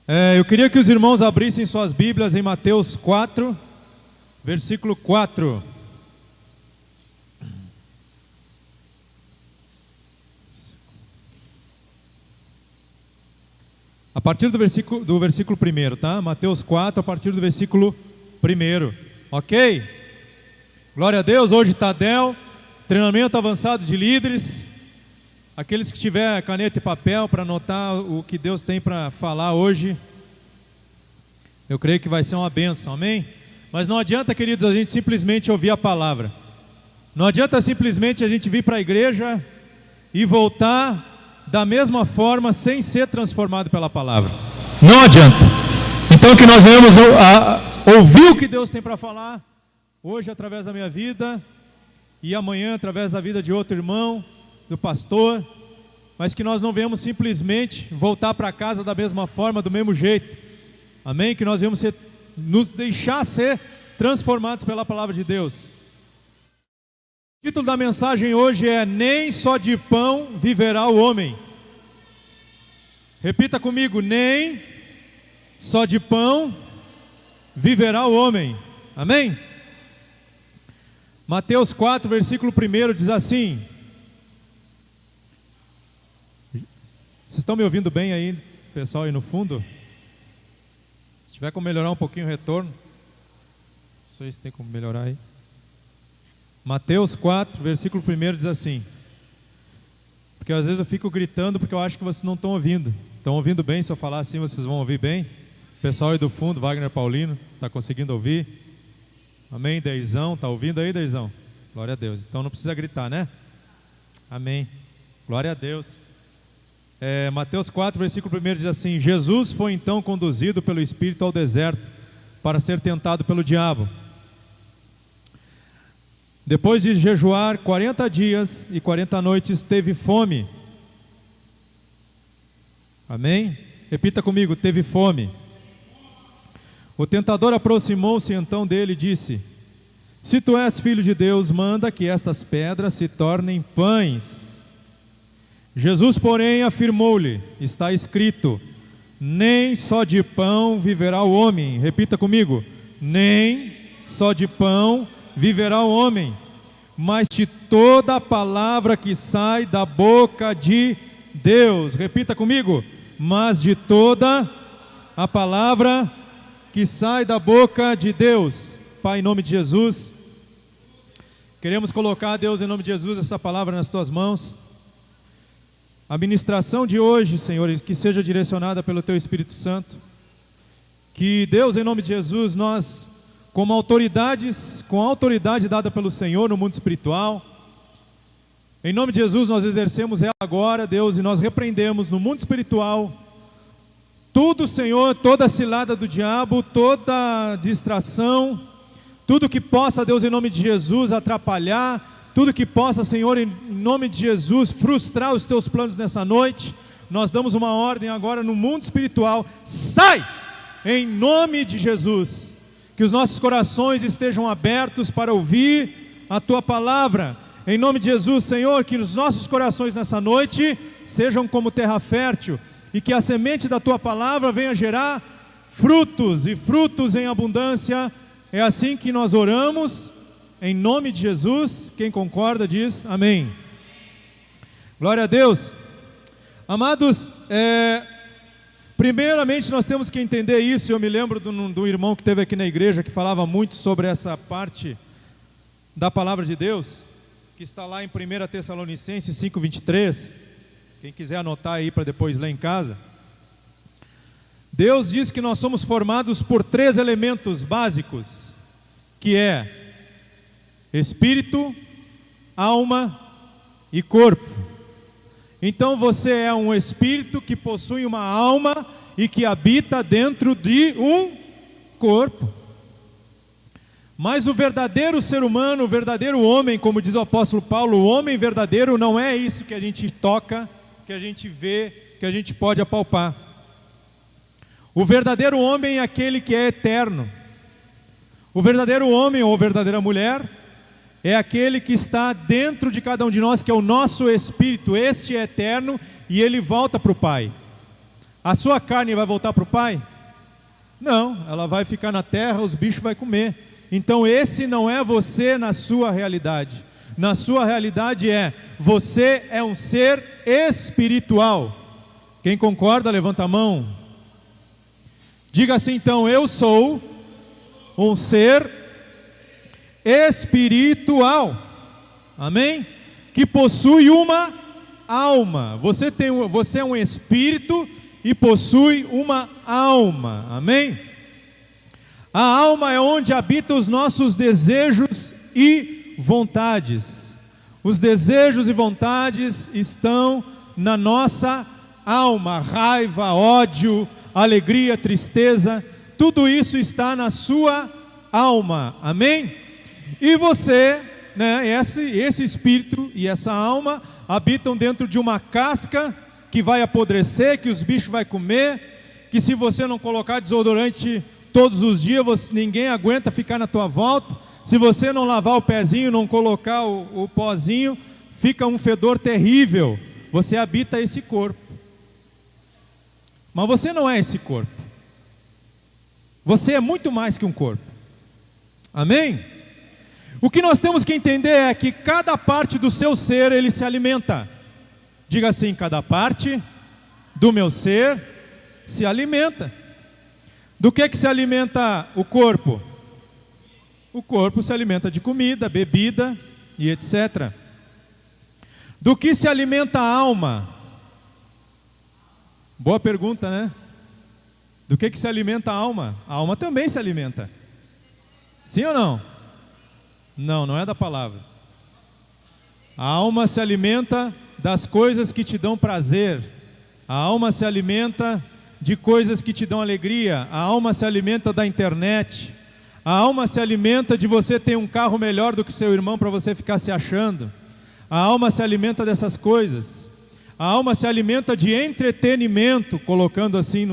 Eu queria que os irmãos abrissem suas Bíblias em Mateus 4, versículo 4. A partir do versículo 1, tá? Mateus 4, a partir do versículo 1, ok? Glória a Deus, hoje Tadel, treinamento avançado de líderes. Aqueles que tiver caneta e papel para anotar o que Deus tem para falar hoje, eu creio que vai ser uma bênção, amém? Mas não adianta, queridos, a gente simplesmente ouvir a palavra. Não adianta simplesmente a gente vir para a igreja e voltar da mesma forma sem ser transformado pela palavra. Não adianta. Então que nós venhamos ouvir o que Deus tem para falar hoje através da minha vida e amanhã através da vida de outro irmão, do pastor, mas que nós não venhamos simplesmente voltar para casa da mesma forma, do mesmo jeito, amém? Que nós venhamos nos deixar ser transformados pela palavra de Deus. O título da mensagem hoje é: nem só de pão viverá o homem. Repita comigo: nem só de pão viverá o homem, amém? Mateus 4, versículo 1 diz assim. Vocês estão me ouvindo bem aí, pessoal, aí no fundo? Se tiver como melhorar um pouquinho o retorno, não sei se tem como melhorar aí. Mateus 4, versículo 1 diz assim, porque às vezes eu fico gritando porque eu acho que vocês não estão ouvindo. Estão ouvindo bem? Se eu falar assim, vocês vão ouvir bem? O pessoal aí do fundo, Wagner Paulino, está conseguindo ouvir? Amém? Deizão, está ouvindo aí, Deizão? Glória a Deus. Então não precisa gritar, né? Amém. Glória a Deus. Mateus 4, versículo 1 diz assim: Jesus foi então conduzido pelo Espírito ao deserto para ser tentado pelo diabo. Depois de jejuar 40 dias e 40 noites, teve fome. Amém? Repita comigo: teve fome. O tentador aproximou-se então dele e disse: se tu és filho de Deus, manda que estas pedras se tornem pães. Jesus, porém, afirmou-lhe: está escrito, nem só de pão viverá o homem. Repita comigo: nem só de pão viverá o homem, mas de toda a palavra que sai da boca de Deus. Repita comigo: mas de toda a palavra que sai da boca de Deus. Pai, em nome de Jesus, queremos colocar, Deus, em nome de Jesus, essa palavra nas tuas mãos. A ministração de hoje, Senhor, que seja direcionada pelo Teu Espírito Santo. Que, Deus, em nome de Jesus, nós, com a autoridade dada pelo Senhor no mundo espiritual, em nome de Jesus, nós exercemos ela agora, Deus, e nós repreendemos no mundo espiritual tudo, Senhor, toda cilada do diabo, toda distração, tudo que possa, Deus, em nome de Jesus, atrapalhar, tudo que possa, Senhor, em nome de Jesus, frustrar os Teus planos nessa noite. Nós damos uma ordem agora no mundo espiritual: sai! Em nome de Jesus. Que os nossos corações estejam abertos para ouvir a Tua palavra. Em nome de Jesus, Senhor, que os nossos corações nessa noite sejam como terra fértil, e que a semente da Tua palavra venha gerar frutos, e frutos em abundância. É assim que nós oramos, em nome de Jesus. Quem concorda diz amém. Glória a Deus. Amados, primeiramente nós temos que entender isso. Eu me lembro do irmão que esteve aqui na igreja, que falava muito sobre essa parte da palavra de Deus, que está lá em 1 Tessalonicenses 5:23. Quem quiser anotar aí para depois ler em casa. Deus diz que nós somos formados por 3 elementos básicos, que é espírito, alma e corpo. Então você é um espírito que possui uma alma e que habita dentro de um corpo. Mas o verdadeiro ser humano, o verdadeiro homem, como diz o apóstolo Paulo, o homem verdadeiro não é isso que a gente toca, que a gente vê, que a gente pode apalpar. O verdadeiro homem é aquele que é eterno. O verdadeiro homem ou verdadeira mulher é aquele que está dentro de cada um de nós, que é o nosso espírito. Este é eterno e ele volta para o Pai. a sua carne vai voltar para o Pai? Não, ela vai ficar na terra, os bichos vão comer. Então esse não é você na sua realidade. Na sua realidade você é um ser espiritual. Quem concorda, levanta a mão. Diga assim então: eu sou um ser espiritual. Amém? Que possui uma alma. Você é um espírito e possui uma alma. Amém? A alma é onde habitam os nossos desejos e vontades. Os desejos e vontades estão na nossa alma. Raiva, ódio, alegria, tristeza, tudo isso está na sua alma. Amém? E você, esse espírito e essa alma habitam dentro de uma casca que vai apodrecer, que os bichos vão comer, que se você não colocar desodorante todos os dias, ninguém aguenta ficar na tua volta. Se você não lavar o pezinho, não colocar o pozinho, fica um fedor terrível. Você habita esse corpo. Mas você não é esse corpo. Você é muito mais que um corpo. Amém? O que nós temos que entender é que cada parte do seu ser, ele se alimenta. Diga assim: cada parte do meu ser se alimenta. Do que se alimenta o corpo? O corpo se alimenta de comida, bebida e etc. Do que se alimenta a alma? Boa pergunta, né? Do que se alimenta a alma? A alma também se alimenta. Sim ou não? Não, não é da palavra. A alma se alimenta das coisas que te dão prazer. A alma se alimenta de coisas que te dão alegria. A alma se alimenta da internet. A alma se alimenta de você ter um carro melhor do que seu irmão para você ficar se achando. A alma se alimenta dessas coisas. A alma se alimenta de entretenimento, colocando assim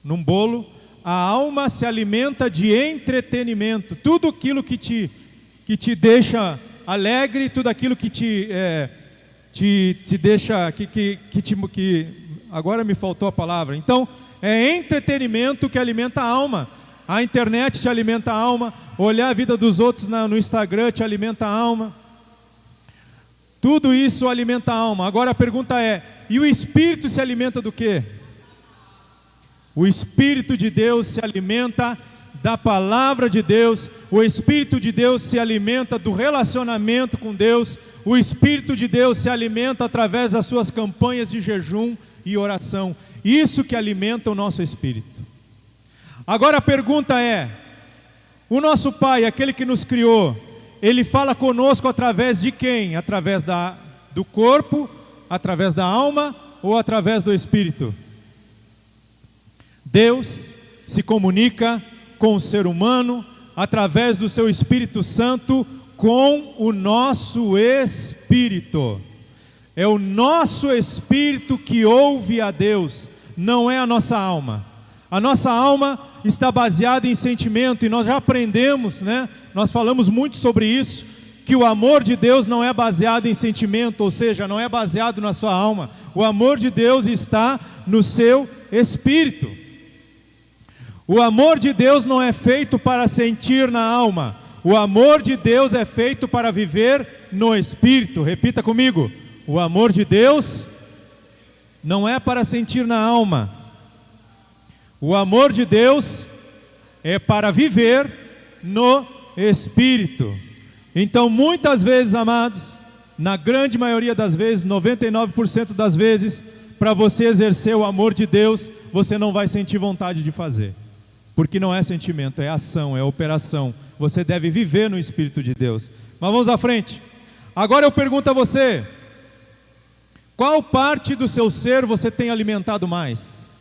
num bolo. A alma se alimenta de entretenimento. Tudo aquilo que te deixa alegre, tudo aquilo que te deixa, agora me faltou a palavra. Então, é entretenimento que alimenta a alma. A internet te alimenta a alma. Olhar a vida dos outros no Instagram te alimenta a alma. Tudo isso alimenta a alma. Agora a pergunta é: e o Espírito se alimenta do quê? O Espírito de Deus se alimenta da palavra de Deus. O Espírito de Deus se alimenta do relacionamento com Deus. O Espírito de Deus se alimenta através das suas campanhas de jejum e oração. Isso que alimenta o nosso espírito. Agora a pergunta é: o nosso Pai, aquele que nos criou, Ele fala conosco através de quem? Através do corpo, através da alma ou através do Espírito? Deus se comunica com o ser humano através do seu Espírito Santo com o nosso espírito. É o nosso espírito que ouve a Deus, não é a nossa alma. A nossa alma está baseada em sentimento, e nós já aprendemos, nós falamos muito sobre isso, que o amor de Deus não é baseado em sentimento, ou seja, não é baseado na sua alma. O amor de Deus está no seu espírito. O amor de Deus não é feito para sentir na alma. O amor de Deus é feito para viver no espírito. Repita comigo: o amor de Deus não é para sentir na alma. O amor de Deus é para viver no espírito. Então, muitas vezes, amados, na grande maioria das vezes, 99% das vezes, para você exercer o amor de Deus, você não vai sentir vontade de fazer. Porque não é sentimento, é ação, é operação. Você deve viver no Espírito de Deus. Mas vamos à frente. Agora eu pergunto a você: qual parte do seu ser você tem alimentado mais?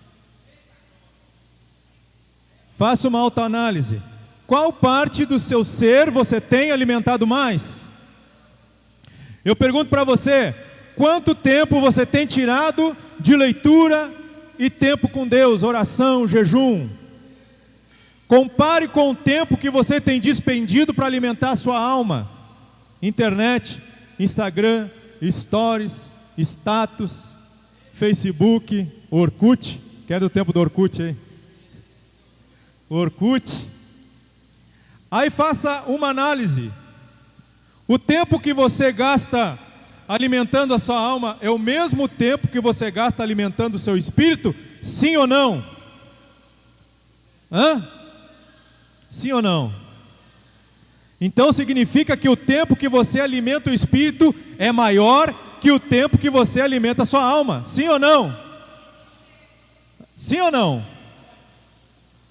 Faça uma autoanálise. Qual parte do seu ser você tem alimentado mais? Eu pergunto para você: quanto tempo você tem tirado de leitura e tempo com Deus, oração, jejum? Compare com o tempo que você tem despendido para alimentar a sua alma. Internet, Instagram, Stories, status, Facebook, Orkut, que é do tempo do Orkut aí. Orkut. Aí faça uma análise. O tempo que você gasta alimentando a sua alma é o mesmo tempo que você gasta alimentando o seu espírito? Sim ou não? Sim ou não? Então significa que o tempo que você alimenta o espírito é maior que o tempo que você alimenta a sua alma. Sim ou não? Sim ou não?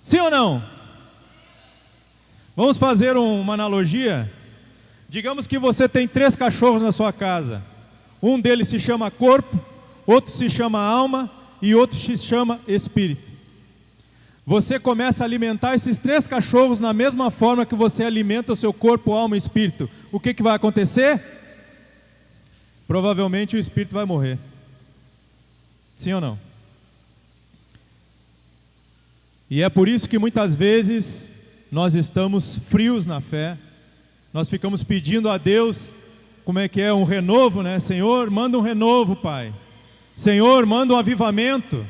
Sim ou não? Vamos fazer uma analogia. Digamos que você tem 3 cachorros na sua casa. Um deles se chama corpo, outro se chama alma e outro se chama espírito. Você começa a alimentar esses 3 cachorros na mesma forma que você alimenta o seu corpo, alma e espírito. O que vai acontecer? Provavelmente o espírito vai morrer. Sim ou não? E é por isso que muitas vezes nós estamos frios na fé. Nós ficamos pedindo a Deus, como é que é, um renovo, né? Senhor, manda um renovo, Pai. Senhor, manda um avivamento.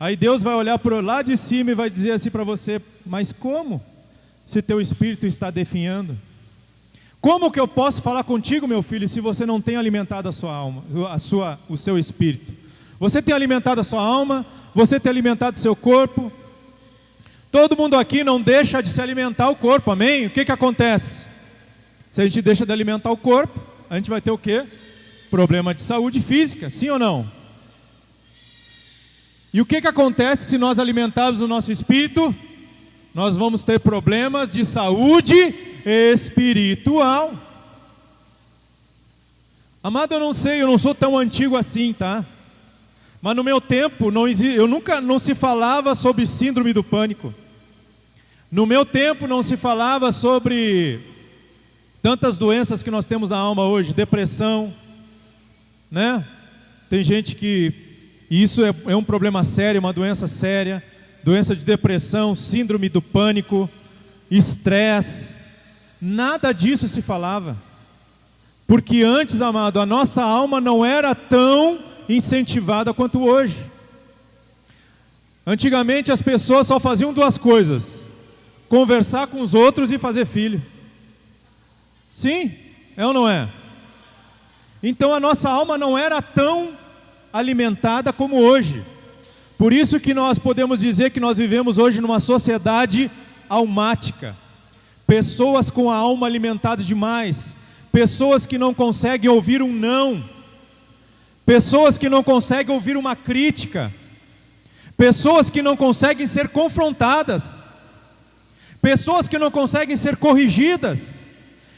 Aí Deus vai olhar para lá de cima e vai dizer assim para você: mas como? Se teu espírito está definhando. Como que eu posso falar contigo, meu filho, se você não tem alimentado a sua alma, o seu espírito? Você tem alimentado a sua alma, você tem alimentado o seu corpo. Todo mundo aqui não deixa de se alimentar o corpo, amém? O que acontece? Se a gente deixa de alimentar o corpo, a gente vai ter o quê? Problema de saúde física, sim ou não? E o que acontece se nós alimentarmos o nosso espírito? Nós vamos ter problemas de saúde espiritual. Amado, eu não sei, eu não sou tão antigo assim, tá? Mas no meu tempo, não se falava sobre síndrome do pânico. No meu tempo não se falava sobre tantas doenças que nós temos na alma hoje, depressão, né? Tem gente que, e isso é um problema sério, uma doença séria, doença de depressão, síndrome do pânico, estresse, nada disso se falava. Porque antes, amado, a nossa alma não era tão incentivada quanto hoje. Antigamente as pessoas só faziam 2 coisas: conversar com os outros e fazer filho. Sim, é ou não é? Então a nossa alma não era tão alimentada como hoje. Por isso que nós podemos dizer que nós vivemos hoje numa sociedade almática. Pessoas com a alma alimentada demais, pessoas que não conseguem ouvir um não, pessoas que não conseguem ouvir uma crítica, pessoas que não conseguem ser confrontadas, pessoas que não conseguem ser corrigidas,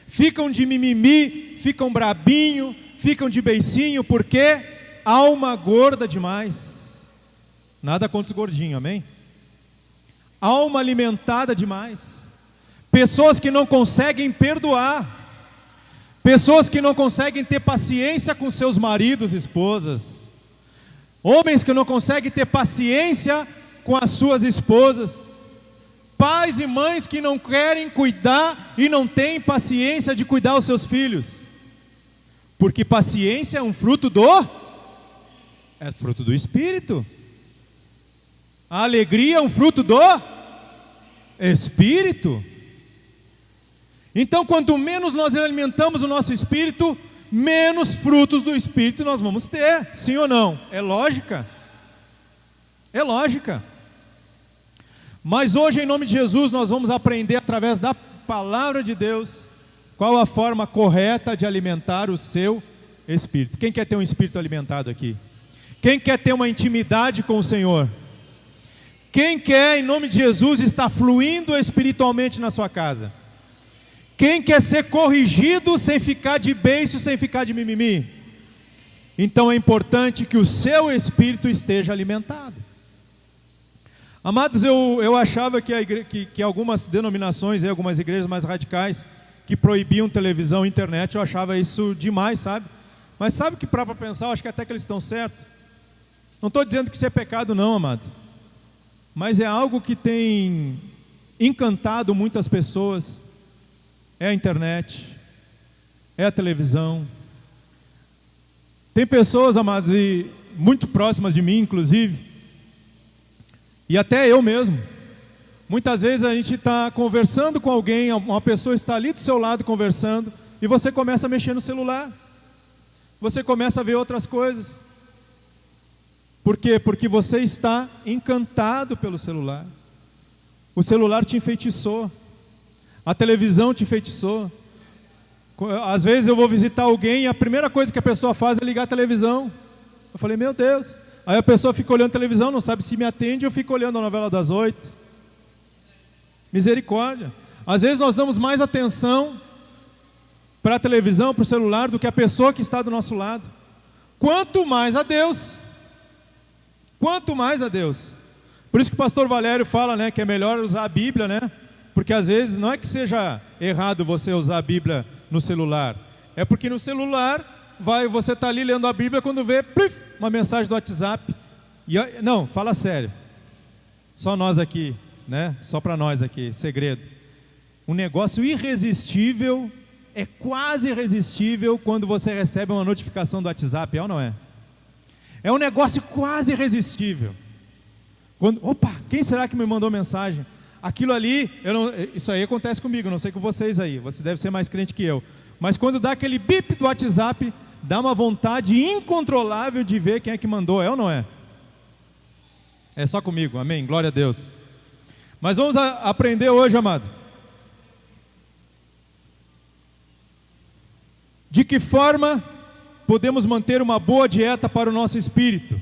ficam de mimimi, ficam brabinho, ficam de beicinho, porque alma gorda demais. Nada contra os gordinhos, amém? Alma alimentada demais. Pessoas que não conseguem perdoar, pessoas que não conseguem ter paciência com seus maridos e esposas, homens que não conseguem ter paciência com as suas esposas, pais e mães que não querem cuidar e não têm paciência de cuidar os seus filhos, porque paciência é um fruto do Espírito. A alegria é um fruto do Espírito. Então, quanto menos nós alimentamos o nosso espírito, menos frutos do Espírito nós vamos ter. Sim ou não? É lógica. É lógica. Mas hoje, em nome de Jesus, nós vamos aprender através da palavra de Deus qual a forma correta de alimentar o seu espírito. Quem quer ter um espírito alimentado aqui? Quem quer ter uma intimidade com o Senhor? Quem quer, em nome de Jesus, estar fluindo espiritualmente na sua casa? Quem quer ser corrigido sem ficar de beiço, sem ficar de mimimi? Então é importante que o seu espírito esteja alimentado. Amados, eu achava que algumas denominações, algumas igrejas mais radicais, que proibiam televisão e internet, eu achava isso demais, sabe? Mas sabe que para pensar, eu acho que até que eles estão certos. Não estou dizendo que isso é pecado não, amado. Mas é algo que tem encantado muitas pessoas. É a internet, é a televisão. Tem pessoas, amados, e muito próximas de mim, inclusive, E até eu mesmo. Muitas vezes a gente está conversando com alguém, uma pessoa está ali do seu lado conversando, e você começa a mexer no celular. Você começa a ver outras coisas. Por quê? Porque você está encantado pelo celular. O celular te enfeitiçou. A televisão te enfeitiçou. Às vezes eu vou visitar alguém e a primeira coisa que a pessoa faz é ligar a televisão. Eu falei, meu Deus. Aí a pessoa fica olhando a televisão, não sabe se me atende ou fica olhando a novela das 8. Misericórdia. Às vezes nós damos mais atenção para a televisão, para o celular, do que a pessoa que está do nosso lado. Quanto mais a Deus. Quanto mais a Deus. Por isso que o pastor Valério fala, né, que é melhor usar a Bíblia, né? Porque às vezes não é que seja errado você usar a Bíblia no celular. É porque no celular, você está ali lendo a Bíblia, quando vê, plif, uma mensagem do WhatsApp. Não, fala sério. Só nós aqui, né? Só para nós aqui, segredo. Um negócio irresistível, é quase irresistível quando você recebe uma notificação do WhatsApp, é ou não é? É um negócio quase irresistível. Opa, quem será que me mandou mensagem? Aquilo ali, isso aí acontece comigo, não sei com vocês aí, você deve ser mais crente que eu. Mas quando dá aquele bip do WhatsApp, dá uma vontade incontrolável de ver quem é que mandou, é ou não é? É só comigo, amém? Glória a Deus. Mas vamos aprender hoje, amado. De que forma podemos manter uma boa dieta para o nosso espírito?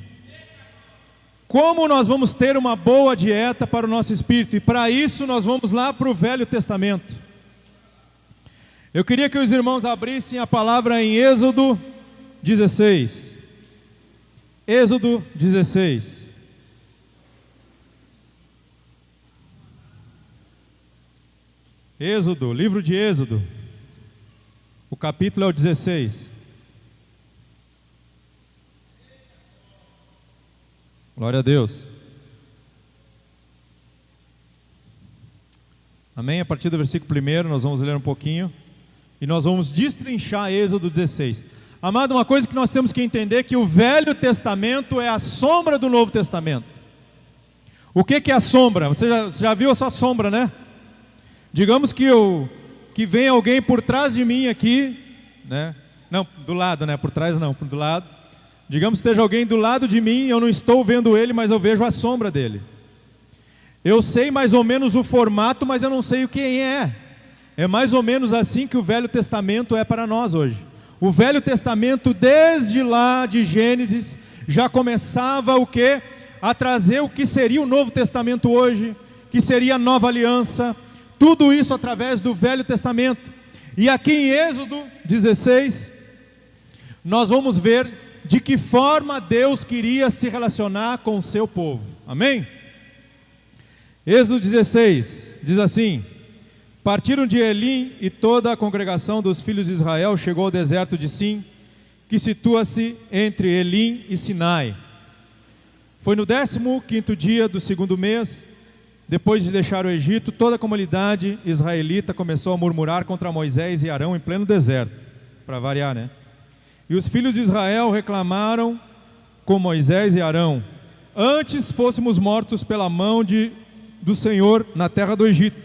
Como nós vamos ter uma boa dieta para o nosso espírito? E para isso nós vamos lá para o Velho Testamento. Eu queria que os irmãos abrissem a palavra em Êxodo 16. Êxodo 16. Êxodo, livro de Êxodo. O capítulo é o 16. Glória a Deus. Amém? A partir do versículo 1 nós vamos ler um pouquinho e nós vamos destrinchar Êxodo 16. Amado, uma coisa que nós temos que entender é que o Velho Testamento é a sombra do Novo Testamento. O que é a sombra? Você já viu a sua sombra, né? Digamos que vem alguém por trás de mim aqui, né? Não, do lado, né? Por trás não, do lado. Digamos que esteja alguém do lado de mim, eu não estou vendo ele, mas eu vejo a sombra dele. Eu sei mais ou menos o formato, mas eu não sei o quem é. É mais ou menos assim que o Velho Testamento é para nós hoje. O Velho Testamento, desde lá de Gênesis, já começava o quê? A trazer o que seria o Novo Testamento hoje, que seria a Nova Aliança, tudo isso através do Velho Testamento. E aqui em Êxodo 16, nós vamos ver de que forma Deus queria se relacionar com o seu povo. Amém? Êxodo 16, diz assim: partiram de Elim e toda a congregação dos filhos de Israel chegou ao deserto de Sim, que situa-se entre Elim e Sinai. Foi no 15º dia do 2º mês, depois de deixar o Egito, toda a comunidade israelita começou a murmurar contra Moisés e Arão em pleno deserto, para variar, né? E os filhos de Israel reclamaram com Moisés e Arão: antes fôssemos mortos pela mão do Senhor na terra do Egito,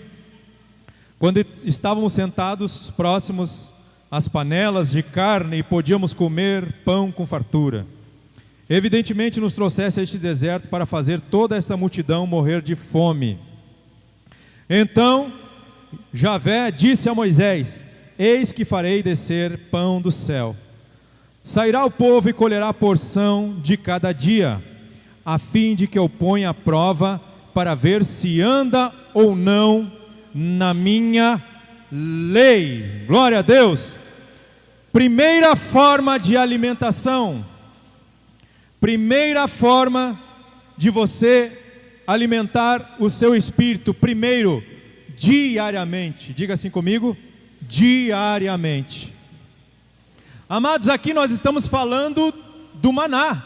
quando estávamos sentados próximos às panelas de carne e podíamos comer pão com fartura. Evidentemente nos trouxesse a este deserto para fazer toda esta multidão morrer de fome. Então Javé disse a Moisés: eis que farei descer pão do céu. Sairá o povo e colherá a porção de cada dia, a fim de que eu ponha à prova para ver se anda ou não na minha lei. Glória a Deus. Primeira forma de alimentação. Primeira forma de você alimentar o seu espírito. Primeiro, diariamente. Diga assim comigo: diariamente. Amados, aqui nós estamos falando do maná,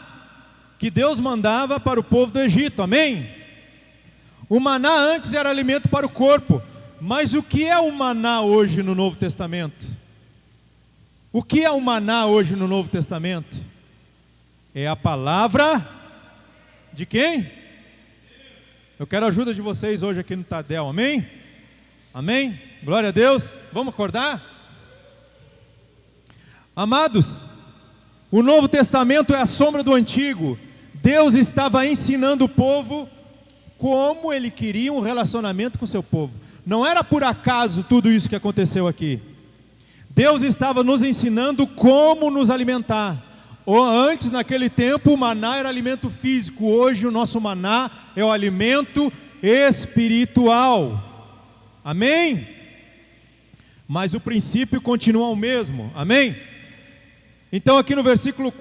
que Deus mandava para o povo do Egito, amém? O maná antes era alimento para o corpo, mas o que é o maná hoje no Novo Testamento? O que é o maná hoje no Novo Testamento? É a palavra de quem? Eu quero a ajuda de vocês hoje aqui no Tadel, amém? Amém? Glória a Deus. Vamos acordar? Amados, o Novo Testamento é a sombra do Antigo. Deus estava ensinando o povo como Ele queria um relacionamento com o seu povo. Não era por acaso tudo isso que aconteceu aqui. Deus estava nos ensinando como nos alimentar. Ou antes, naquele tempo, o maná era alimento físico. Hoje o nosso maná é o alimento espiritual. Amém? Mas o princípio continua o mesmo. Amém? Então aqui no versículo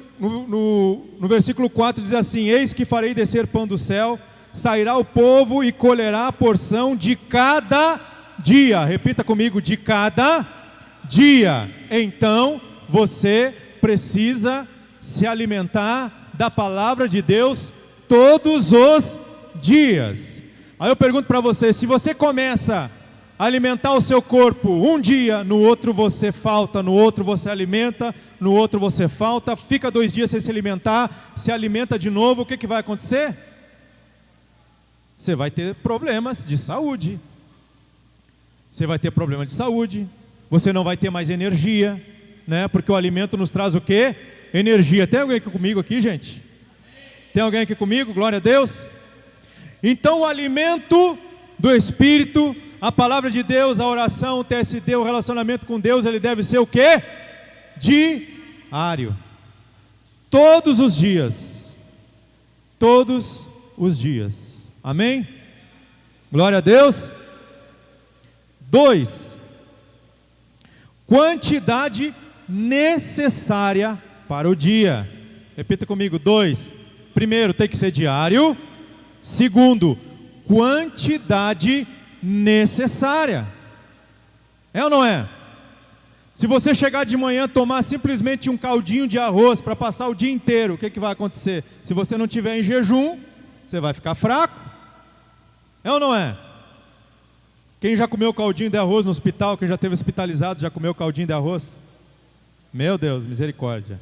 4 diz assim: eis que farei descer pão do céu, sairá o povo e colherá a porção de cada dia. Repita comigo: de cada dia. Então você precisa se alimentar da palavra de Deus todos os dias. Aí eu pergunto para você: se você começa a alimentar o seu corpo um dia, no outro você falta, no outro você alimenta, no outro você falta, fica 2 dias sem se alimentar, se alimenta de novo, o que vai acontecer? Você vai ter problemas de saúde. Você vai ter problema de saúde. Você não vai ter mais energia, né? Porque o alimento nos traz o quê? Energia. Tem alguém aqui comigo aqui, gente? Tem alguém aqui comigo? Glória a Deus. Então o alimento do Espírito, a palavra de Deus, a oração, o TSD, o relacionamento com Deus, ele deve ser o quê? Diário. Todos os dias. Todos os dias. Amém? Glória a Deus. 2. Quantidade necessária para o dia. Repita comigo: 2. Primeiro, tem que ser diário. Segundo, quantidade necessária. É ou não é? Se você chegar de manhã tomar simplesmente um caldinho de arroz para passar o dia inteiro, o que vai acontecer? Se você não estiver em jejum, você vai ficar fraco. É ou não é? Quem já comeu caldinho de arroz no hospital, quem já esteve hospitalizado, já comeu caldinho de arroz? Meu Deus, misericórdia.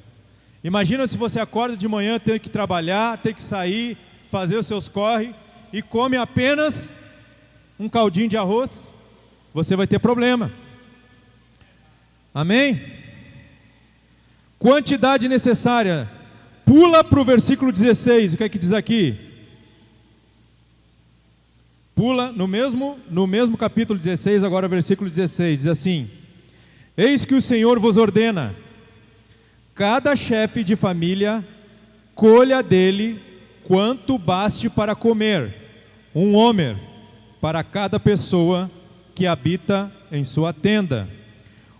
Imagina se você acorda de manhã, tem que trabalhar, tem que sair, fazer os seus corre e come apenas um caldinho de arroz, você vai ter problema. Amém? Quantidade necessária. Pula para o versículo 16, o que é que diz aqui? Pula no mesmo capítulo 16, agora versículo 16, diz assim: eis que o Senhor vos ordena, cada chefe de família colha dele quanto baste para comer, um homer para cada pessoa que habita em sua tenda.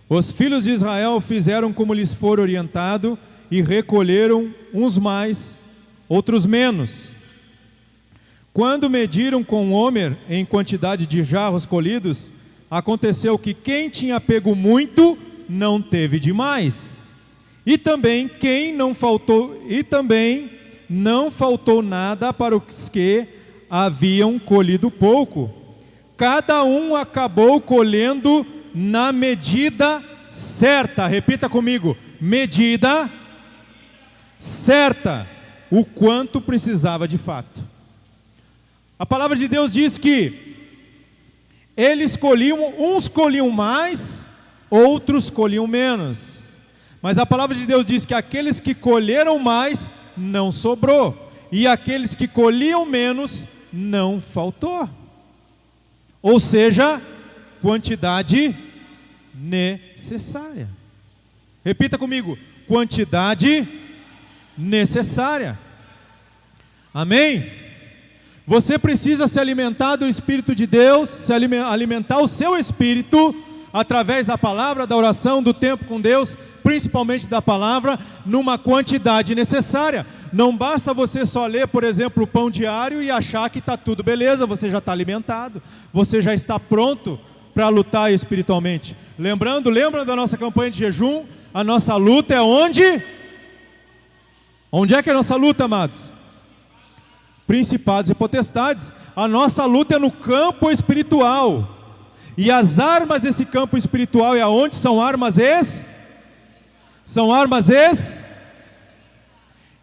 Os filhos de Israel fizeram como lhes for orientado e recolheram uns mais, outros menos. Quando mediram com homer em quantidade de jarros colhidos, aconteceu que quem tinha pego muito não teve demais, e também não faltou nada para os que haviam colhido pouco. Cada um acabou colhendo na medida certa. Repita comigo: medida certa, o quanto precisava de fato. A palavra de Deus diz que eles colhiam, uns colhiam mais, outros colhiam menos. Mas a palavra de Deus diz que aqueles que colheram mais, não sobrou. E aqueles que colhiam menos, não faltou. Ou seja, quantidade necessária. Repita comigo: quantidade necessária. Amém? Você precisa se alimentar do Espírito de Deus, alimentar o seu espírito através da palavra, da oração, do tempo com Deus, principalmente da palavra, numa quantidade necessária. Não basta você só ler, por exemplo, o pão diário e achar que está tudo beleza, você já está alimentado, você já está pronto para lutar espiritualmente. Lembra da nossa campanha de jejum? A nossa luta é onde? Onde é que é a nossa luta, amados? Principados e potestades. A nossa luta é no campo espiritual. E as armas desse campo espiritual é aonde? São armas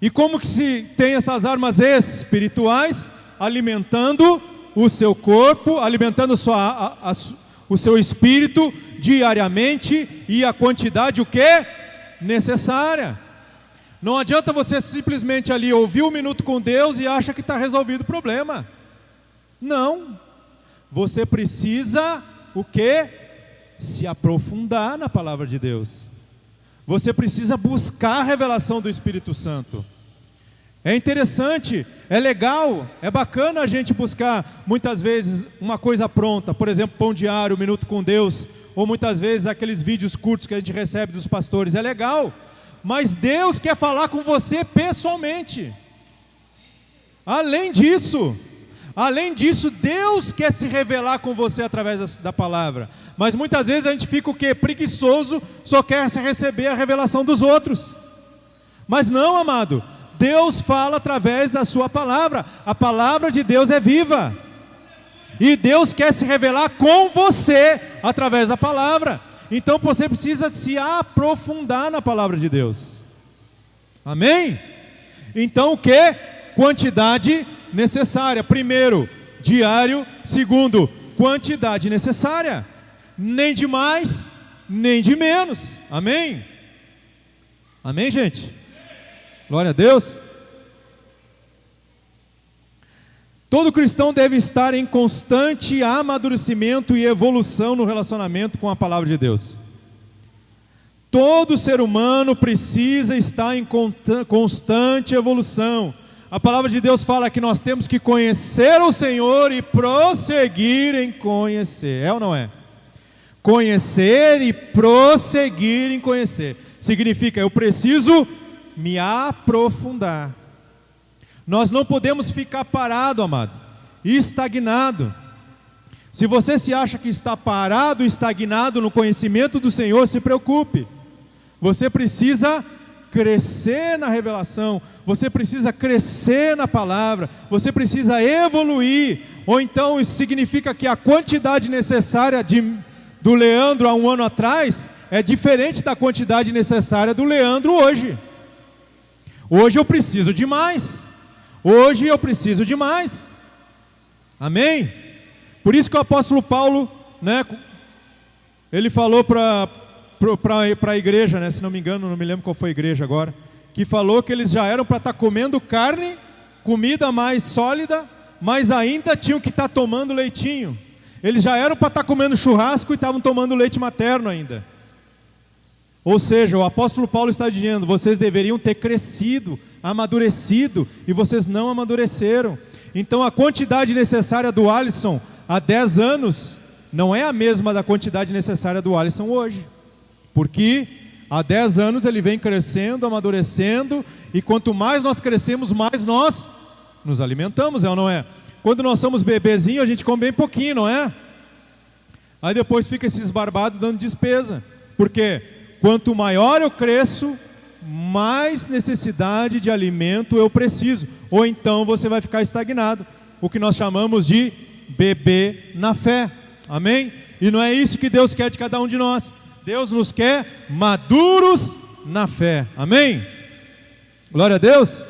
E como que se tem essas armas espirituais? Alimentando o seu corpo, alimentando o seu espírito diariamente e a quantidade o que? Necessária. Não adianta você simplesmente ali ouvir 1 minuto com Deus e acha que está resolvido o problema. Não. Você precisa o quê? Se aprofundar na palavra de Deus. Você precisa buscar a revelação do Espírito Santo. É interessante, é legal, é bacana a gente buscar muitas vezes uma coisa pronta, por exemplo, pão diário, 1 minuto com Deus, ou muitas vezes aqueles vídeos curtos que a gente recebe dos pastores, é legal, mas Deus quer falar com você pessoalmente. Além disso, Deus quer se revelar com você através da palavra, mas muitas vezes a gente fica o quê? Preguiçoso, só quer receber a revelação dos outros. Mas não, amado, Deus fala através da sua palavra. A palavra de Deus é viva. E Deus quer se revelar com você através da palavra. Então você precisa se aprofundar na palavra de Deus. Amém? Então o que? Quantidade necessária. Primeiro, diário. Segundo, quantidade necessária. Nem de mais, nem de menos. Amém? Amém, gente? Glória a Deus. Todo cristão deve estar em constante amadurecimento e evolução no relacionamento com a palavra de Deus. Todo ser humano precisa estar em constante evolução. A palavra de Deus fala que nós temos que conhecer o Senhor e prosseguir em conhecer. É ou não é? Conhecer e prosseguir em conhecer. Significa, eu preciso me aprofundar. Nós não podemos ficar parado, amado, estagnado. Se você se acha que está parado, estagnado no conhecimento do Senhor, se preocupe. Você precisa crescer na revelação, você precisa crescer na palavra, você precisa evoluir. Ou então isso significa que a quantidade necessária do Leandro há 1 ano atrás é diferente da quantidade necessária do Leandro hoje. Hoje eu preciso de mais. Hoje eu preciso de mais. Amém? Por isso que o apóstolo Paulo, né, ele falou para a igreja, né, se não me engano, não me lembro qual foi a igreja agora, que falou que eles já eram para estar comendo carne, comida mais sólida, mas ainda tinham que estar tomando leitinho. Eles já eram para estar comendo churrasco e estavam tomando leite materno ainda. Ou seja, o apóstolo Paulo está dizendo, vocês deveriam ter crescido, amadurecido, e vocês não amadureceram. Então a quantidade necessária do Alisson há 10 anos, não é a mesma da quantidade necessária do Alisson hoje. Porque há 10 anos ele vem crescendo, amadurecendo, e quanto mais nós crescemos, mais nós nos alimentamos, é ou não é? Quando nós somos bebezinhos, a gente come bem pouquinho, não é? Aí depois fica esses barbados dando despesa. Por quê? Quanto maior eu cresço, mais necessidade de alimento eu preciso. Ou então você vai ficar estagnado. O que nós chamamos de beber na fé. Amém? E não é isso que Deus quer de cada um de nós. Deus nos quer maduros na fé. Amém? Glória a Deus.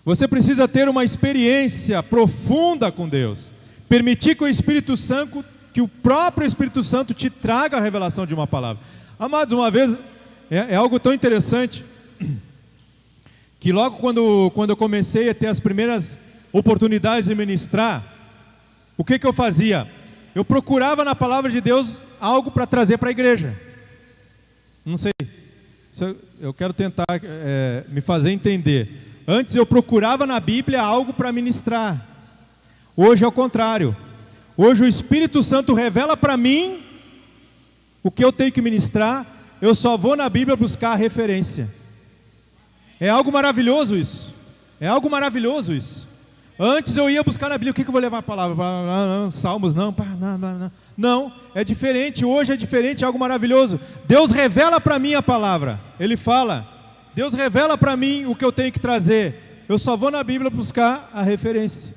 Você precisa ter uma experiência profunda com Deus. Permitir que o Espírito Santo, que o próprio Espírito Santo te traga a revelação de uma palavra. Amados, uma vez, é algo tão interessante, que logo quando eu comecei a ter as primeiras oportunidades de ministrar, o que eu fazia? Eu procurava na palavra de Deus algo para trazer para a igreja. Não sei, eu quero tentar me fazer entender. Antes eu procurava na Bíblia algo para ministrar. Hoje é o contrário. Hoje o Espírito Santo revela para mim o que eu tenho que ministrar. Eu só vou na Bíblia buscar a referência. É algo maravilhoso isso. É algo maravilhoso isso. Antes eu ia buscar na Bíblia, o que eu vou levar a palavra? Salmos não. Não, é diferente. Hoje é diferente, é algo maravilhoso. Deus revela para mim a palavra. Ele fala. Deus revela para mim o que eu tenho que trazer. Eu só vou na Bíblia buscar a referência.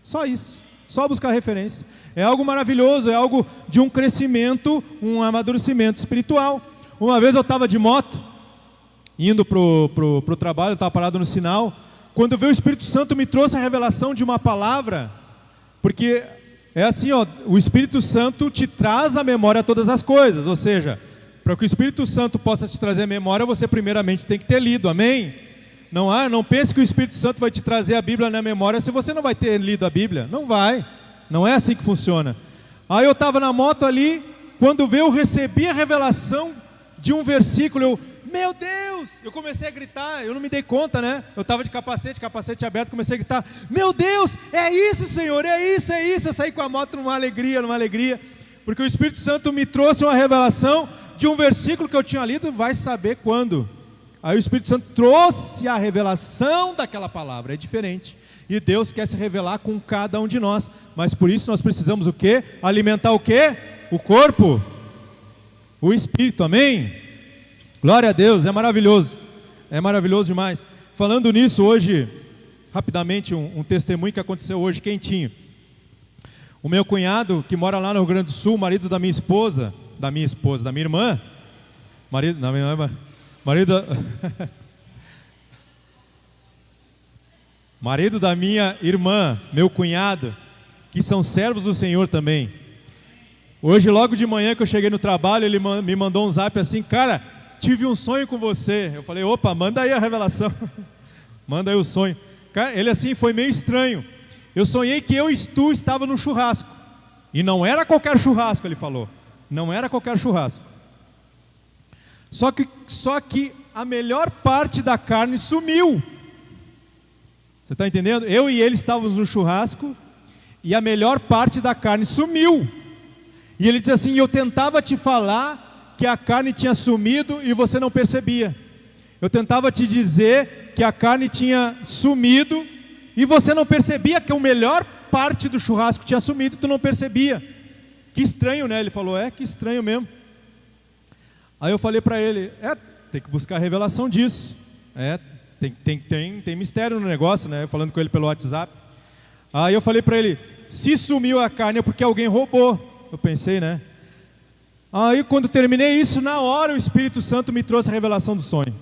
Só isso. Só buscar a referência. É algo maravilhoso, é algo de um crescimento, um amadurecimento espiritual. Uma vez eu estava de moto, indo pro trabalho, eu estava parado no sinal. quando veio o Espírito Santo me trouxe a revelação de uma palavra, porque é assim, ó, o Espírito Santo te traz à memória todas as coisas, ou seja, para que o Espírito Santo possa te trazer a memória, você primeiramente tem que ter lido, amém? Não pense que o Espírito Santo vai te trazer a Bíblia na memória se você não vai ter lido a Bíblia, não vai, não é assim que funciona. Aí eu estava na moto ali, quando veio eu recebi a revelação de um versículo, meu Deus, eu comecei a gritar, eu não me dei conta, né? Eu estava de capacete aberto, comecei a gritar, meu Deus, é isso, Senhor, é isso. Eu saí com a moto numa alegria, porque o Espírito Santo me trouxe uma revelação de um versículo que eu tinha lido, vai saber quando. Aí o Espírito Santo trouxe a revelação daquela palavra, é diferente. E Deus quer se revelar com cada um de nós, mas por isso nós precisamos o quê? Alimentar o quê? O corpo, o Espírito, amém? Glória a Deus, é maravilhoso demais. Falando nisso, hoje, rapidamente, um testemunho que aconteceu hoje, quentinho. O meu cunhado, que mora lá no Rio Grande do Sul, marido da minha irmã, marido da minha irmã, meu cunhado, que são servos do Senhor também. Hoje, logo de manhã que eu cheguei no trabalho, ele me mandou um zap assim, cara, tive um sonho com você. Eu falei, opa, manda aí a revelação. Manda aí o sonho. Cara, ele assim, foi meio estranho. Eu sonhei que eu e tu estava num churrasco. E não era qualquer churrasco, ele falou. Não era qualquer churrasco. Só que a melhor parte da carne sumiu. Você está entendendo? Eu e ele estávamos no churrasco e a melhor parte da carne sumiu. E ele disse assim, eu tentava te falar que a carne tinha sumido e você não percebia. Eu tentava te dizer que a carne tinha sumido e você não percebia que a melhor parte do churrasco tinha sumido e tu não percebia. Que estranho, né? Ele falou, que estranho mesmo. Aí eu falei para ele, tem que buscar a revelação disso. Tem mistério no negócio, né? Falando com ele pelo WhatsApp. Aí eu falei para ele, se sumiu a carne é porque alguém roubou. Eu pensei, né? Aí quando terminei isso, na hora o Espírito Santo me trouxe a revelação do sonho.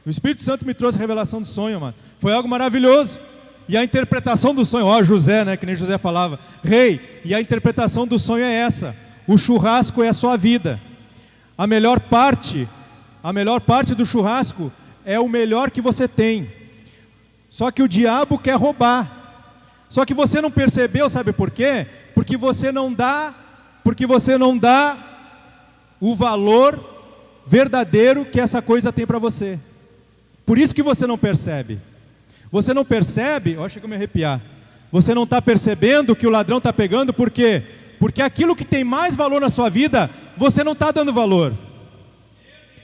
O Espírito Santo me trouxe a revelação do sonho, mano. Foi algo maravilhoso. E a interpretação do sonho, José, né, que nem José falava, rei, e a interpretação do sonho é essa: o churrasco é a sua vida. A melhor parte do churrasco é o melhor que você tem. Só que o diabo quer roubar. Só que você não percebeu, sabe por quê? Porque você não dá o valor verdadeiro que essa coisa tem para você. Por isso que você não percebe. Você não percebe, chega a me arrepiar. Você não está percebendo que o ladrão está pegando, por quê? Porque aquilo que tem mais valor na sua vida, você não está dando valor.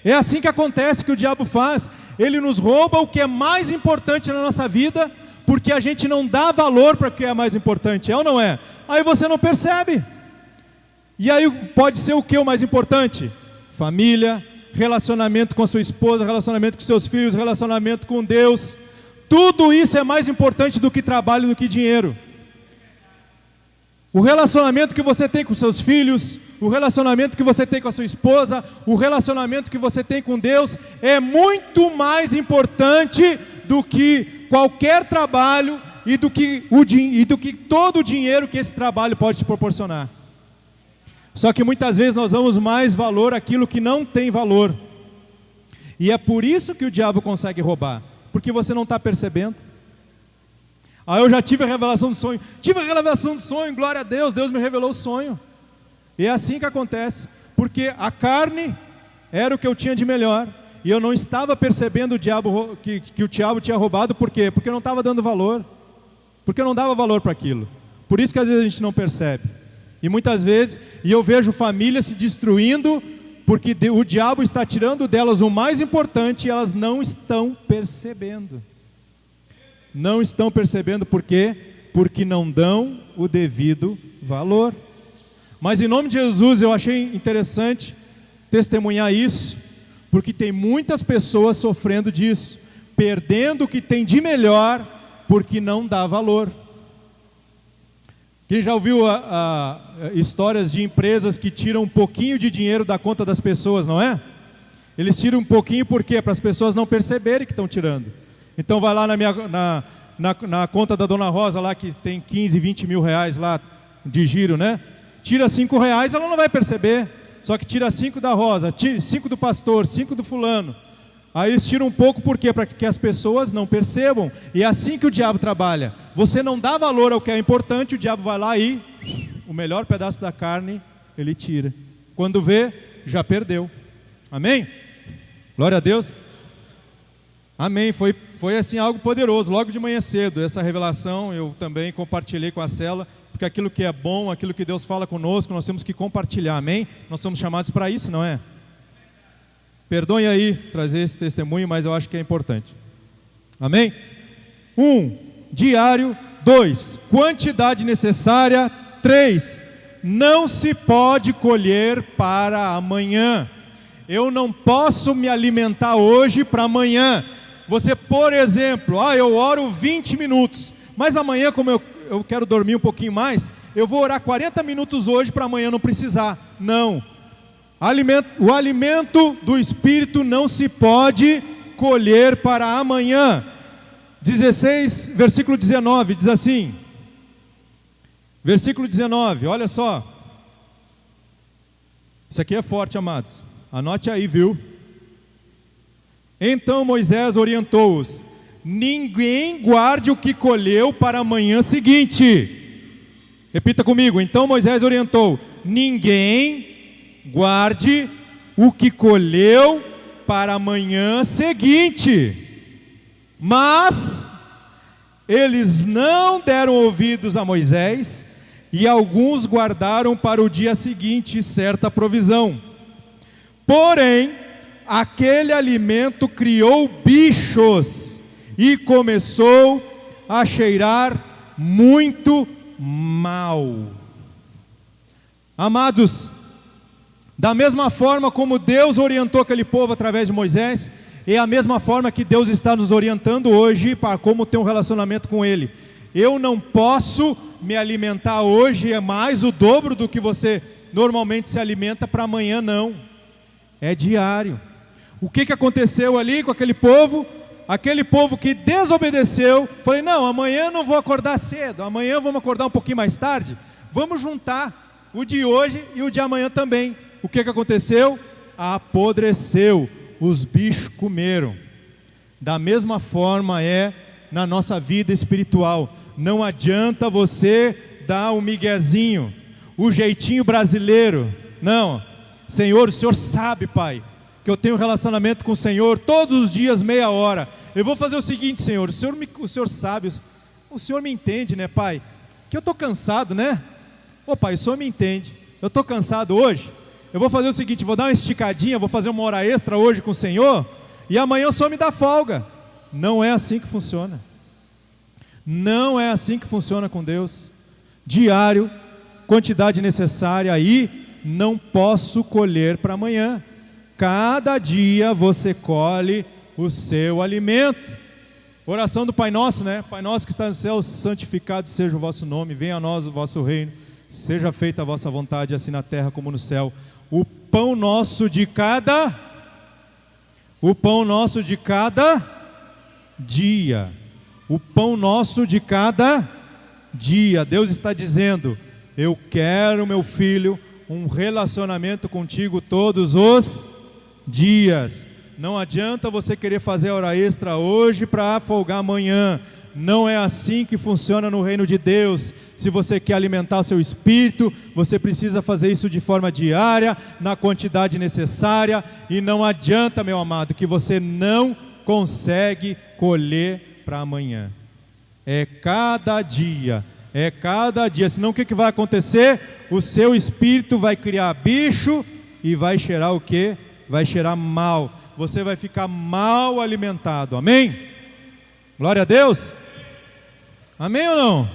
É assim que acontece, que o diabo faz. Ele nos rouba o que é mais importante na nossa vida, porque a gente não dá valor para o que é mais importante, é ou não é? Aí você não percebe. E aí pode ser o que o mais importante? Família, relacionamento com a sua esposa, relacionamento com seus filhos, relacionamento com Deus. Tudo isso é mais importante do que trabalho, do que dinheiro. O relacionamento que você tem com seus filhos, o relacionamento que você tem com a sua esposa, o relacionamento que você tem com Deus é muito mais importante do que qualquer trabalho e do que todo o dinheiro que esse trabalho pode te proporcionar. Só que muitas vezes nós damos mais valor àquilo que não tem valor. E é por isso que o diabo consegue roubar, porque você não está percebendo. Aí eu já tive a revelação do sonho. Glória a Deus, Deus me revelou o sonho. E é assim que acontece, porque a carne era o que eu tinha de melhor, e eu não estava percebendo que o diabo tinha roubado. Por quê? Porque eu não estava dando valor, porque eu não dava valor para aquilo. Por isso que às vezes a gente não percebe. E muitas vezes, eu vejo famílias se destruindo, porque o diabo está tirando delas o mais importante, e elas não estão percebendo. Não estão percebendo por quê? Porque não dão o devido valor. Mas em nome de Jesus eu achei interessante testemunhar isso, porque tem muitas pessoas sofrendo disso, perdendo o que tem de melhor, porque não dá valor. Quem já ouviu histórias de empresas que tiram um pouquinho de dinheiro da conta das pessoas, não é? Eles tiram um pouquinho por quê? Para as pessoas não perceberem que estão tirando. Então vai lá na conta da Dona Rosa lá, que tem 15, 20 mil reais lá de giro, né? Tira 5 reais, ela não vai perceber. Só que tira 5 da Rosa, 5 do pastor, 5 do fulano. Aí eles tiram um pouco, por quê? Para que as pessoas não percebam. E é assim que o diabo trabalha. Você não dá valor ao que é importante, o diabo vai lá e o melhor pedaço da carne ele tira. Quando vê, já perdeu. Amém? Glória a Deus. Amém. Foi assim algo poderoso. Logo de manhã cedo, essa revelação eu também compartilhei com a célula, porque aquilo que é bom, aquilo que Deus fala conosco, nós temos que compartilhar. Amém? Nós somos chamados para isso, não é? Perdoe aí trazer esse testemunho, mas eu acho que é importante. Amém? 1. Diário. 2. Quantidade necessária. 3. Não se pode colher para amanhã. Eu não posso me alimentar hoje para amanhã. Você, por exemplo, eu oro 20 minutos, mas amanhã, como eu quero dormir um pouquinho mais, eu vou orar 40 minutos hoje para amanhã não precisar. Não. O alimento do Espírito não se pode colher para amanhã. 16, versículo 19, diz assim. Versículo 19, olha só. Isso aqui é forte, amados. Anote aí, viu? Então Moisés orientou-os: ninguém guarde o que colheu para a manhã seguinte. Repita comigo. Então Moisés orientou: ninguém guarde o que colheu para a manhã seguinte. Mas eles não deram ouvidos a Moisés, e alguns guardaram para o dia seguinte certa provisão. Porém, aquele alimento criou bichos e começou a cheirar muito mal. Amados, da mesma forma como Deus orientou aquele povo através de Moisés, é a mesma forma que Deus está nos orientando hoje para como ter um relacionamento com Ele. Eu não posso me alimentar hoje, é mais o dobro do que você normalmente se alimenta para amanhã, não. É diário. O que aconteceu ali com aquele povo? Aquele povo que desobedeceu, falei, não, amanhã eu não vou acordar cedo, amanhã vamos acordar um pouquinho mais tarde, vamos juntar o de hoje e o de amanhã também. O que aconteceu? Apodreceu, os bichos comeram. Da mesma forma é na nossa vida espiritual. Não adianta você dar um miguezinho, o jeitinho brasileiro. Não, Senhor, o Senhor sabe, Pai, que eu tenho um relacionamento com o Senhor todos os dias, meia hora. Eu vou fazer o seguinte, Senhor, o Senhor sabe, o Senhor me entende, né, Pai? Que eu estou cansado, né? Ô Pai, o Senhor me entende, eu estou cansado hoje. Eu vou fazer o seguinte, vou dar uma esticadinha, vou fazer uma hora extra hoje com o Senhor, e amanhã o Senhor me dá folga. Não é assim que funciona. Não é assim que funciona com Deus. Diário, quantidade necessária, aí não posso colher para amanhã. Cada dia você colhe o seu alimento. Oração do Pai Nosso, né? Pai Nosso que está no céu, santificado seja o vosso nome, venha a nós o vosso reino, seja feita a vossa vontade, assim na terra como no céu. O pão nosso de cada dia. O pão nosso de cada dia. Deus está dizendo: eu quero, meu filho, um relacionamento contigo todos os dias. Não adianta você querer fazer hora extra hoje para folgar amanhã. Não é assim que funciona no reino de Deus. Se você quer alimentar seu espírito, você precisa fazer isso de forma diária, na quantidade necessária. E não adianta, meu amado, que você não consegue colher para amanhã. É cada dia. Senão o que vai acontecer? O seu espírito vai criar bicho e vai cheirar o quê? Vai cheirar mal. Você vai ficar mal alimentado. Amém? Glória a Deus. Amém ou não?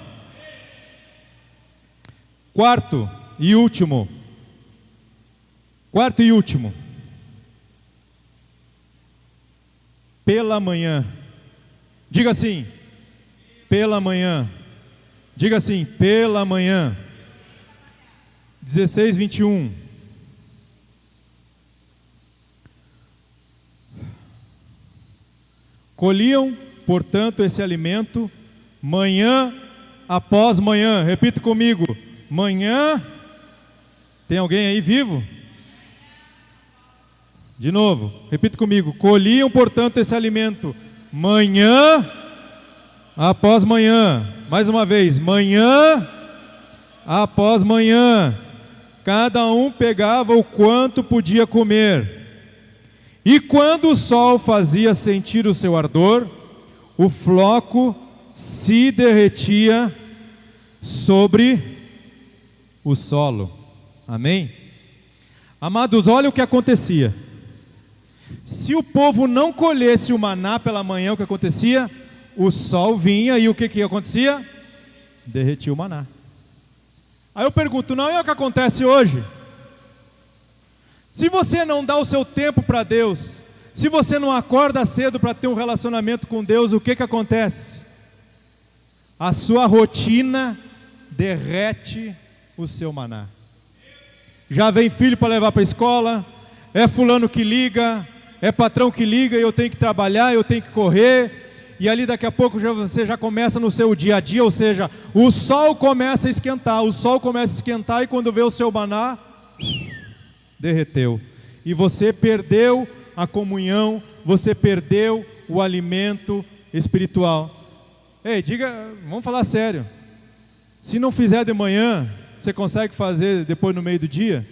Quarto e último. Pela manhã. Diga assim. Pela manhã. Diga assim. Pela manhã. 16, 21. Colhiam portanto, esse alimento, manhã após manhã. Repita comigo: manhã. Tem alguém aí vivo? De novo, repita comigo: colhiam, portanto, esse alimento, manhã após manhã. Mais uma vez: manhã após manhã. Cada um pegava o quanto podia comer. E quando o sol fazia sentir o seu ardor, o floco se derretia sobre o solo. Amém? Amados, olha o que acontecia. Se o povo não colhesse o maná pela manhã, o que acontecia? O sol vinha e o que acontecia? Derretia o maná. Aí eu pergunto, não é o que acontece hoje? Se você não dá o seu tempo para Deus, se você não acorda cedo para ter um relacionamento com Deus, o que acontece? A sua rotina derrete o seu maná. Já vem filho para levar para a escola, é fulano que liga, é patrão que liga e eu tenho que trabalhar, eu tenho que correr, e ali daqui a pouco você já começa no seu dia a dia, ou seja, o sol começa a esquentar, e quando vê o seu maná, derreteu. E você perdeu a comunhão, você perdeu o alimento espiritual. Ei, vamos falar sério. Se não fizer de manhã, você consegue fazer depois no meio do dia?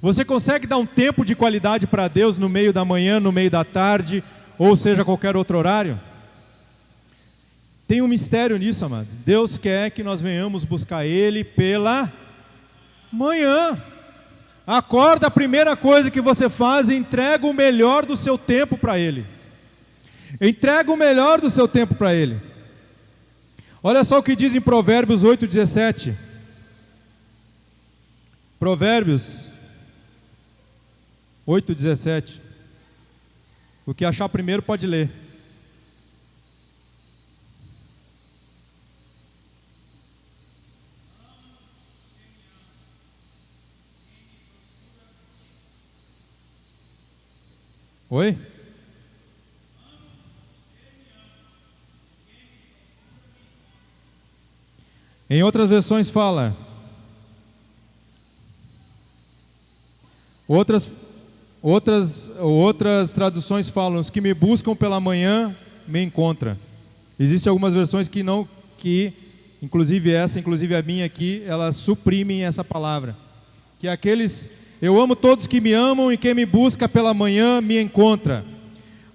Você consegue dar um tempo de qualidade para Deus no meio da manhã, no meio da tarde, ou seja, qualquer outro horário? Tem um mistério nisso, amado. Deus quer que nós venhamos buscar Ele pela manhã. Acorda, a primeira coisa que você faz, entrega o melhor do seu tempo para Ele. Entrega o melhor do seu tempo para Ele. Olha só o que diz em Provérbios 8:17. Provérbios 8:17. O que achar primeiro pode ler. Oi? Em outras versões fala, outras traduções falam, os que me buscam pela manhã me encontram. Existem algumas versões inclusive a minha aqui, elas suprimem essa palavra, que aqueles, eu amo todos que me amam, e quem me busca pela manhã me encontra.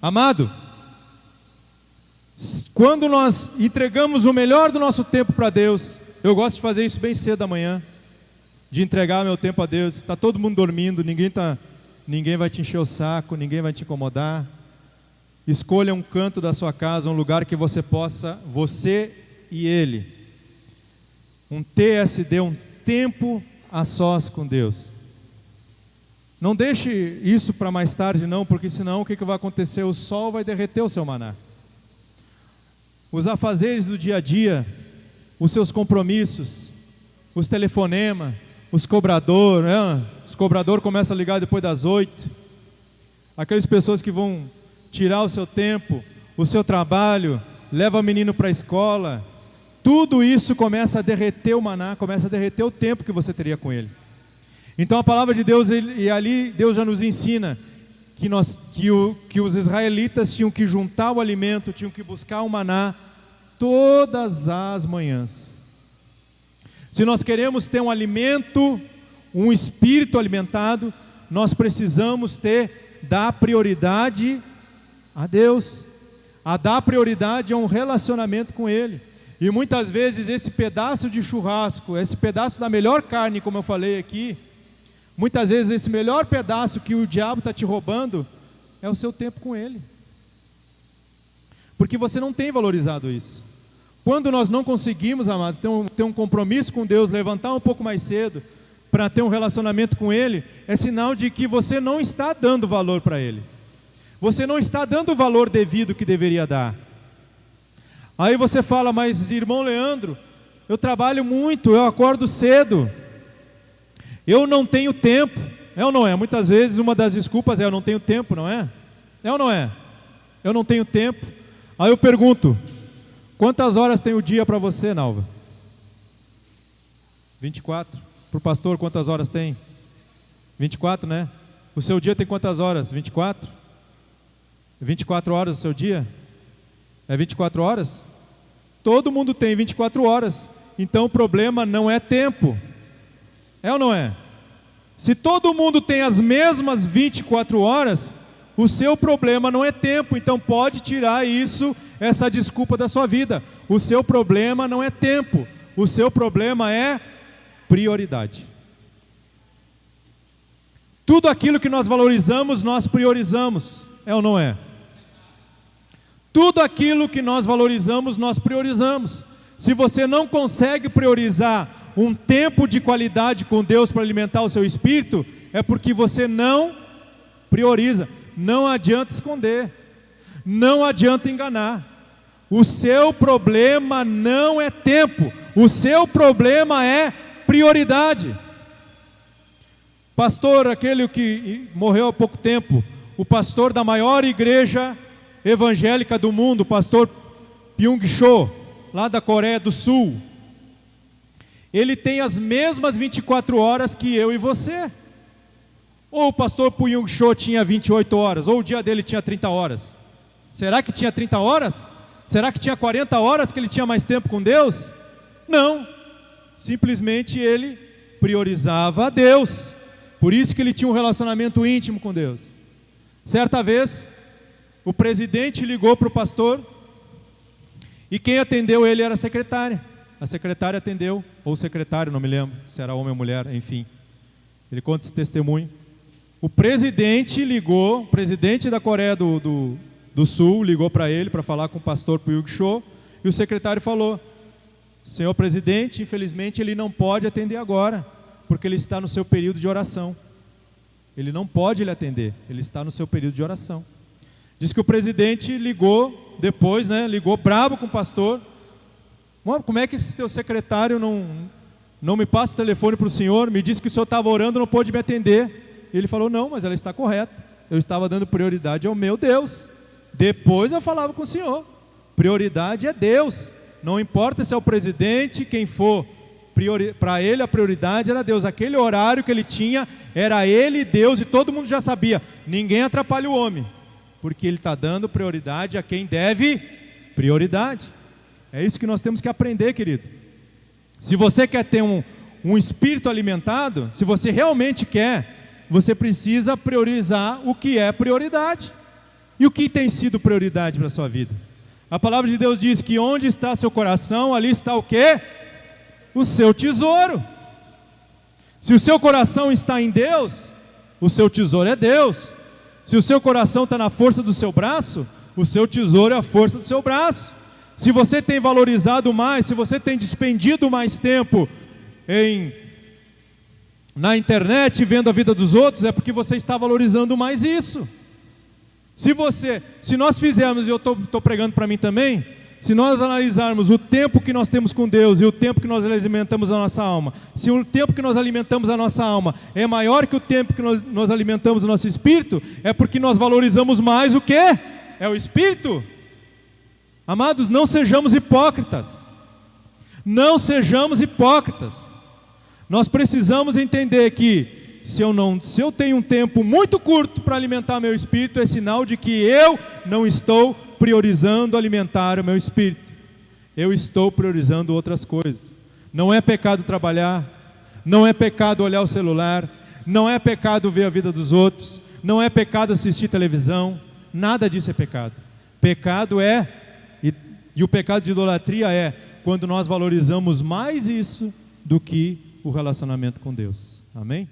Amado, quando nós entregamos o melhor do nosso tempo para Deus, eu gosto de fazer isso bem cedo da manhã, de entregar meu tempo a Deus. Está todo mundo dormindo, ninguém vai te encher o saco, ninguém vai te incomodar. Escolha um canto da sua casa, um lugar que você possa, você e Ele, um TSD, um tempo a sós com Deus. Não deixe isso para mais tarde não, porque senão o que vai acontecer? O sol vai derreter o seu maná. Os afazeres do dia a dia, os seus compromissos, os telefonemas, os cobradores, os cobradores começam a ligar depois das 8, aquelas pessoas que vão tirar o seu tempo, o seu trabalho, leva o menino para a escola, tudo isso começa a derreter o maná, começa a derreter o tempo que você teria com Ele. Então a palavra de Deus, e ali Deus já nos ensina que os israelitas tinham que juntar o alimento, tinham que buscar o maná todas as manhãs. Se nós queremos ter um alimento, um espírito alimentado, nós precisamos dar prioridade a Deus, a dar prioridade a um relacionamento com Ele. E muitas vezes esse pedaço de churrasco, esse pedaço da melhor carne, como eu falei aqui, muitas vezes esse melhor pedaço que o diabo está te roubando, é o seu tempo com Ele. Porque você não tem valorizado isso. Quando nós não conseguimos, amados, ter um compromisso com Deus, levantar um pouco mais cedo, para ter um relacionamento com Ele, é sinal de que você não está dando valor para Ele. Você não está dando o valor devido que deveria dar. Aí você fala, mas irmão Leandro, eu trabalho muito, eu acordo cedo, eu não tenho tempo. É ou não é? Muitas vezes uma das desculpas é eu não tenho tempo, não é? É ou não é? Eu não tenho tempo. Aí eu pergunto, quantas horas tem o dia para você, Nalva? 24. Para o pastor, quantas horas tem? 24, né? O seu dia tem quantas horas? 24? 24 horas o seu dia? É 24 horas? Todo mundo tem 24 horas. Então o problema não é tempo. É ou não é? Se todo mundo tem as mesmas 24 horas, o seu problema não é tempo. Então pode tirar isso, essa desculpa da sua vida. O seu problema não é tempo. O seu problema é prioridade. Tudo aquilo que nós valorizamos, nós priorizamos. É ou não é? Tudo aquilo que nós valorizamos, nós priorizamos. Se você não consegue priorizar um tempo de qualidade com Deus para alimentar o seu espírito, é porque você não prioriza. Não adianta esconder, não adianta enganar. O seu problema não é tempo, o seu problema é prioridade. Pastor, aquele que morreu há pouco tempo, o pastor da maior igreja evangélica do mundo, o pastor Byung-Chul, lá da Coreia do Sul, ele tem as mesmas 24 horas que eu e você. Ou o pastor Byung-Chul tinha 28 horas, ou o dia dele tinha 30 horas. Será que tinha 30 horas? Será que tinha 40 horas que ele tinha mais tempo com Deus? Não, simplesmente ele priorizava a Deus. Por isso que ele tinha um relacionamento íntimo com Deus. Certa vez, o presidente ligou para o pastor, e quem atendeu ele era a secretária. A secretária atendeu, ou o secretário, não me lembro se era homem ou mulher, enfim. Ele conta esse testemunho. O presidente ligou, o presidente da Coreia do Sul ligou para ele para falar com o pastor Byung-Chul, e o secretário falou: senhor presidente, infelizmente ele não pode atender agora, porque ele está no seu período de oração. Ele não pode lhe atender, ele está no seu período de oração. Diz que o presidente ligou depois, ligou bravo com o pastor. Como é que esse teu secretário não me passa o telefone para o senhor? Me disse que o senhor estava orando, não pôde me atender. Ele falou: não, mas ela está correta. Eu estava dando prioridade ao meu Deus. Depois eu falava com o senhor. Prioridade é Deus. Não importa se é o presidente, quem for. Para ele a prioridade era Deus. Aquele horário que ele tinha era ele e Deus, e todo mundo já sabia. Ninguém atrapalha o homem, porque ele está dando prioridade a quem deve prioridade. É isso que nós temos que aprender, querido. Se você quer ter um espírito alimentado, se você realmente quer, você precisa priorizar o que é prioridade. E o que tem sido prioridade para a sua vida? A palavra de Deus diz que onde está seu coração, ali está o quê? O seu tesouro. Se o seu coração está em Deus, o seu tesouro é Deus. Se o seu coração está na força do seu braço, o seu tesouro é a força do seu braço. Se você tem valorizado mais, se você tem despendido mais tempo na internet vendo a vida dos outros, é porque você está valorizando mais isso. Se nós fizermos, e eu estou pregando para mim também, se nós analisarmos o tempo que nós temos com Deus e o tempo que nós alimentamos a nossa alma, se o tempo que nós alimentamos a nossa alma é maior que o tempo que nós alimentamos o nosso espírito, é porque nós valorizamos mais o quê? É o espírito. Amados, não sejamos hipócritas. Não sejamos hipócritas. Nós precisamos entender que se eu tenho um tempo muito curto para alimentar meu espírito, é sinal de que eu não estou priorizando alimentar o meu espírito. Eu estou priorizando outras coisas. Não é pecado trabalhar, não é pecado olhar o celular, não é pecado ver a vida dos outros, não é pecado assistir televisão, nada disso é pecado. Pecado e o pecado de idolatria é quando nós valorizamos mais isso do que o relacionamento com Deus. Amém?